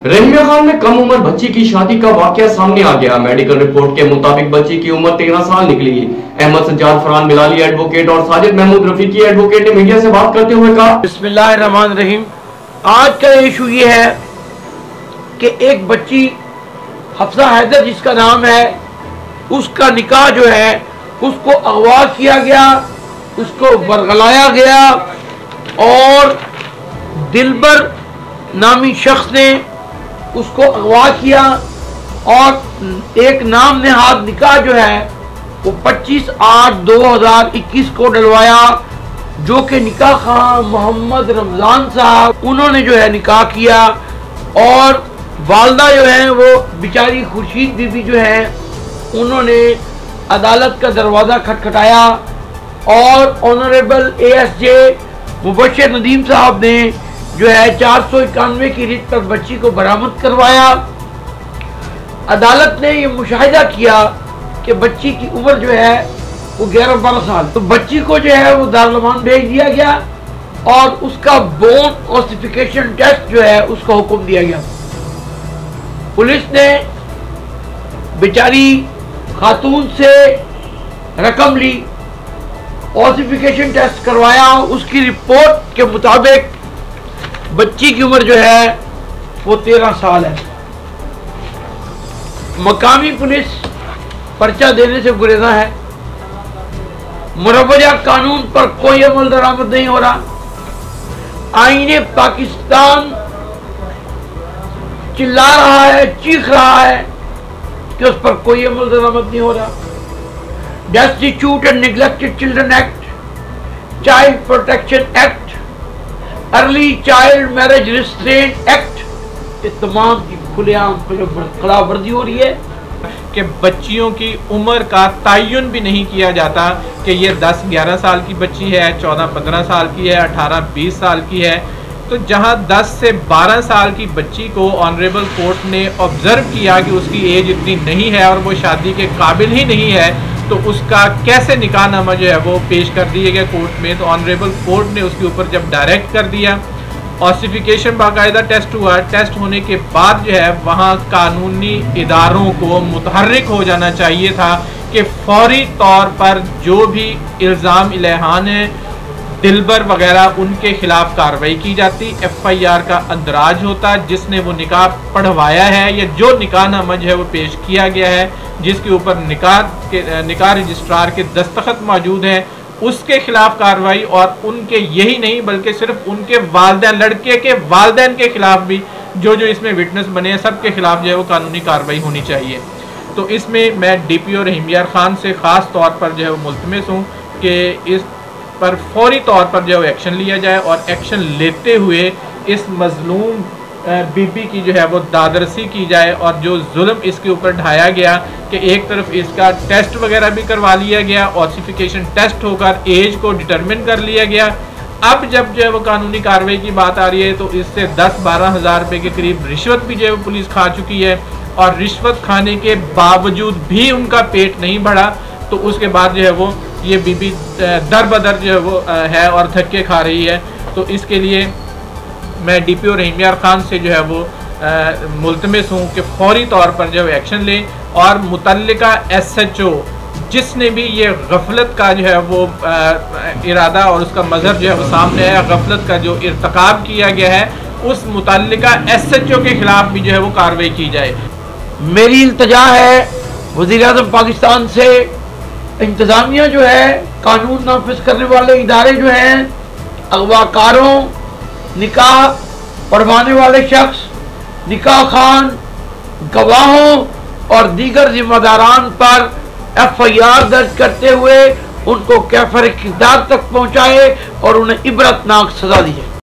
रहीमिया खान में कम उम्र बच्ची की शादी का वाकया सामने आ गया। मेडिकल रिपोर्ट के मुताबिक बच्ची की उम्र 13 साल निकली। अहमद सज्जाद फरहान मिलाली एडवोकेट और साजिद महमूद रफीकी एडवोकेट ने मीडिया से बात करते हुए कहा, बिस्मिल्लाहिर्रहमानिर्रहीम। आज का इशू ये है कि एक बच्ची हफ्सा हैदर जिसका नाम है, उसका निकाह जो है उसको अगवा किया गया, उसको बरगलाया गया और दिलबर नामी शख्स ने उसको अगवा किया और एक नाम नेहाद निकाह जो है वो 25/8/2021 को डलवाया, जो कि निकाह खां मोहम्मद रमज़ान साहब उन्होंने जो है निकाह किया। और वालदा जो है वो बेचारी खुर्शीद बीबी जो है उन्होंने अदालत का दरवाज़ा खटखटाया और ऑनरेबल ASJ मुबशर नदीम साहब ने जो है 491 की रिट पर बच्ची को बरामद करवाया। अदालत ने ये मुशाहिदा किया कि बच्ची की उम्र जो है वो 11-12 साल, तो बच्ची को जो है वो दारुल अमान भेज दिया गया और उसका बोन ऑसिफिकेशन टेस्ट जो है उसका हुक्म दिया गया। पुलिस ने बेचारी खातून से रकम ली, ऑसिफिकेशन टेस्ट करवाया, उसकी रिपोर्ट के मुताबिक बच्ची की उम्र जो है वो 13 साल है। मकामी पुलिस पर्चा देने से गुरेज़ा है। मुरवजा कानून पर कोई अमल दरामद नहीं हो रहा। आईने पाकिस्तान चिल्ला रहा है, चीख रहा है कि उस पर कोई अमल दरामद नहीं हो रहा। Destitute and neglected children act, child protection act, early child marriage restraint act, ये तमाम की खुलेआम खिलाफवर्जी हो रही है कि बच्चियों की उम्र का तयन भी नहीं किया जाता कि ये 10-11 साल की बच्ची है, 14-15 साल की है, 18-20 साल की है। तो जहां 10 से 12 साल की बच्ची को ऑनरेबल कोर्ट ने ऑब्जर्व किया कि उसकी एज इतनी नहीं है और वो शादी के काबिल ही नहीं है, तो उसका कैसे निकाहनामा जो है वो पेश कर दिया गया कोर्ट में। तो ऑनरेबल कोर्ट ने उसके ऊपर जब डायरेक्ट कर दिया, ऑसिफिकेशन बाकायदा टेस्ट हुआ। टेस्ट होने के बाद जो है वहाँ कानूनी इदारों को मुतहर्रिक हो जाना चाहिए था कि फौरी तौर पर जो भी इल्ज़ाम इल्हान है दिलबर वगैरह उनके खिलाफ कार्रवाई की जाती, FIR का अंदराज होता, जिसने वो निकाह पढ़वाया है या जो निकाहनामा जो है वो पेश किया गया है, जिसके ऊपर निकाह रजिस्ट्रार के दस्तखत मौजूद हैं, उसके खिलाफ कार्रवाई। और उनके यही नहीं बल्कि सिर्फ उनके वालिदैन, लड़के के वालिदैन के खिलाफ भी जो इसमें विटनेस बने हैं, सबके खिलाफ जो है वो कानूनी कार्रवाई होनी चाहिए। तो इसमें मैं DPO रहीमिया खान से ख़ास तौर पर जो है वो मुल्तमिस हूँ कि इस पर फौरी तौर पर जो है एक्शन लिया जाए और एक्शन लेते हुए इस मजलूम बीबी की जो है वो दादरसी की जाए। और जो जुल्म इसके ऊपर ढाया गया कि एक तरफ इसका टेस्ट वगैरह भी करवा लिया गया, ऑसिफिकेशन टेस्ट होकर एज को डिटरमिन कर लिया गया। अब जब जो है वो कानूनी कार्रवाई की बात आ रही है तो इससे 10-12 हज़ार रुपये के करीब रिश्वत भी जो है वो पुलिस खा चुकी है और रिश्वत खाने के बावजूद भी उनका पेट नहीं बढ़ा। तो उसके बाद जो है वो ये बीबी दर बदर जो है वो है और धक्के खा रही है। तो इसके लिए मैं DPO रहीमिया खान से जो है वो मुल्तमिस हूँ कि फौरी तौर पर जो है एक्शन लें और मुतल्लिका SHO जिसने भी ये गफलत का जो है वो इरादा और उसका मज़हब जो है वो सामने है, गफलत का जो इर्तकाब किया गया है, उस मुतल्लिका SHO के खिलाफ भी जो है वो कार्रवाई की जाए। मेरी इल्तजा है वज़ीर-ए-आज़म पाकिस्तान से, इंतज़ामिया जो है, कानून नाफिज करने वाले इदारे जो हैं, अगवाकारों, निकाह पढ़वाने वाले शख्स, निकाह खान, गवाहों और दीगर जिम्मेदारान पर FIR दर्ज करते हुए उनको कैफर किरदार तक पहुँचाए और उन्हें इबरतनाक सजा दी जाए।